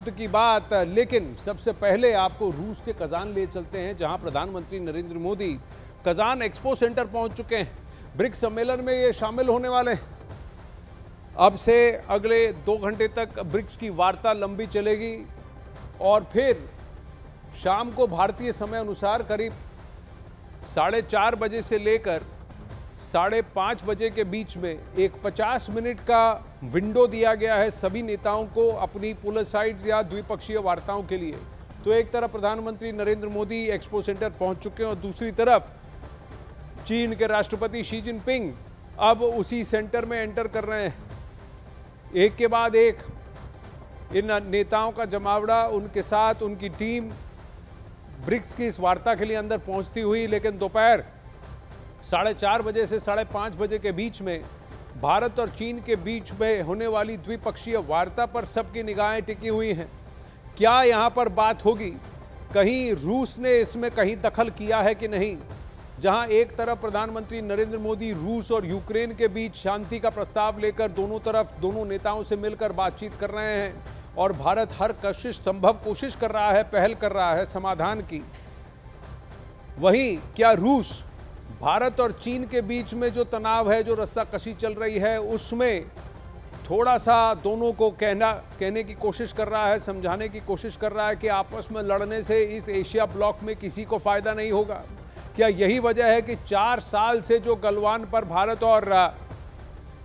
वक्त की बात। लेकिन सबसे पहले आपको रूस के कजान ले चलते हैं, जहां प्रधानमंत्री Narendra Modi Kazan expo centre पहुंच चुके हैं। ब्रिक्स सम्मेलन में ये शामिल होने वाले हैं। अब से अगले 2 घंटे तक ब्रिक्स की वार्ता लंबी चलेगी और फिर शाम को भारतीय समय अनुसार करीब 4:30 बजे से लेकर 5:30 बजे के बीच में एक 50 मिनट का विंडो दिया गया है सभी नेताओं को अपनी पुलसाइड्स या द्विपक्षीय वार्ताओं के लिए। तो एक तरफ प्रधानमंत्री नरेंद्र मोदी एक्सपो सेंटर पहुंच चुके हैं और दूसरी तरफ चीन के राष्ट्रपति शी जिनपिंग अब उसी सेंटर में एंटर कर रहे हैं। एक के बाद एक इन नेताओं का जमावड़ा, उनके साथ उनकी टीम ब्रिक्स की इस वार्ता के लिए अंदर पहुंचती हुई। लेकिन दोपहर 4:30 बजे से 5:30 बजे के बीच में भारत और चीन के बीच में होने वाली द्विपक्षीय वार्ता पर सबकी निगाहें टिकी हुई हैं। क्या यहां पर बात होगी? कहीं रूस ने इसमें कहीं दखल किया है कि नहीं? जहां एक तरफ प्रधानमंत्री नरेंद्र मोदी रूस और यूक्रेन के बीच शांति का प्रस्ताव लेकर दोनों नेताओं से मिलकर बातचीत कर रहे हैं और भारत हर संभव कोशिश कर रहा है, पहल कर रहा है समाधान की। वहीं क्या रूस भारत और चीन के बीच में जो तनाव है, जो रस्साकशी चल रही है, उसमें थोड़ा सा दोनों को कहने की कोशिश कर रहा है, समझाने की कोशिश कर रहा है कि आपस में लड़ने से इस एशिया ब्लॉक में किसी को फायदा नहीं होगा? क्या यही वजह है कि 4 साल से जो गलवान पर भारत और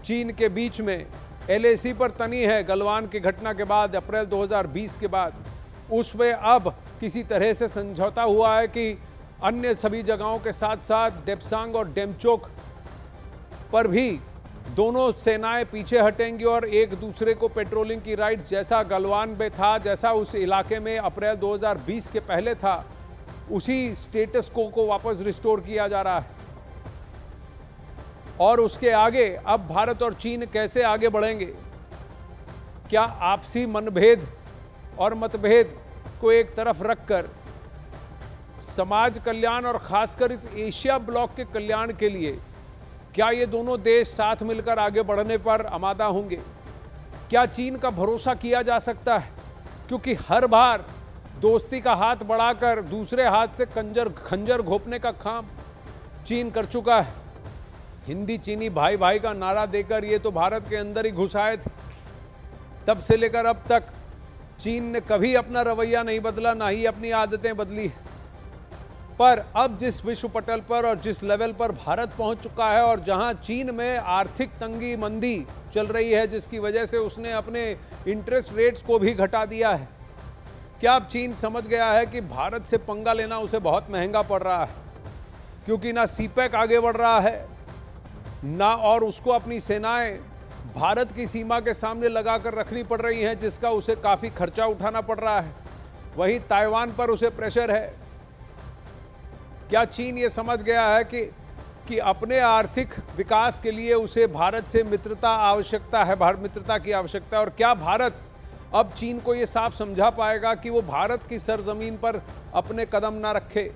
चीन के बीच में LAC पर तनी है, गलवान की घटना के बाद अप्रैल 2020 के बाद, उसमें अब किसी तरह से समझौता हुआ है कि अन्य सभी जगहों के साथ साथ डेप्सांग और डेमचोक पर भी दोनों सेनाएं पीछे हटेंगी और एक दूसरे को पेट्रोलिंग की राइट्स जैसा गलवान में था, जैसा उस इलाके में अप्रैल 2020 के पहले था, उसी स्टेटस को वापस रिस्टोर किया जा रहा है। और उसके आगे अब भारत और चीन कैसे आगे बढ़ेंगे? क्या आपसी मनभेद और मतभेद को एक तरफ रखकर समाज कल्याण और खासकर इस एशिया ब्लॉक के कल्याण के लिए क्या ये दोनों देश साथ मिलकर आगे बढ़ने पर आमादा होंगे? क्या चीन का भरोसा किया जा सकता है? क्योंकि हर बार दोस्ती का हाथ बढ़ाकर दूसरे हाथ से खंजर घोंपने का काम चीन कर चुका है। हिंदी चीनी भाई भाई का नारा देकर ये तो भारत के अंदर ही घुस आए थे। तब से लेकर अब तक चीन ने कभी अपना रवैया नहीं बदला, ना ही अपनी आदतें बदली। पर अब जिस विश्व पटल पर और जिस लेवल पर भारत पहुंच चुका है और जहां चीन में आर्थिक तंगी मंदी चल रही है, जिसकी वजह से उसने अपने इंटरेस्ट रेट्स को भी घटा दिया है, क्या अब चीन समझ गया है कि भारत से पंगा लेना उसे बहुत महंगा पड़ रहा है? क्योंकि ना सीपैक आगे बढ़ रहा है, ना और उसको अपनी सेनाएं भारत की सीमा के सामने लगाकर रखनी पड़ रही हैं, जिसका उसे काफ़ी खर्चा उठाना पड़ रहा है। वहीं ताइवान पर उसे प्रेशर है। क्या चीन ये समझ गया है कि अपने आर्थिक विकास के लिए उसे भारत से मित्रता की आवश्यकता है? और क्या भारत अब चीन को ये साफ समझा पाएगा कि वो भारत की सरजमीन पर अपने कदम ना रखे?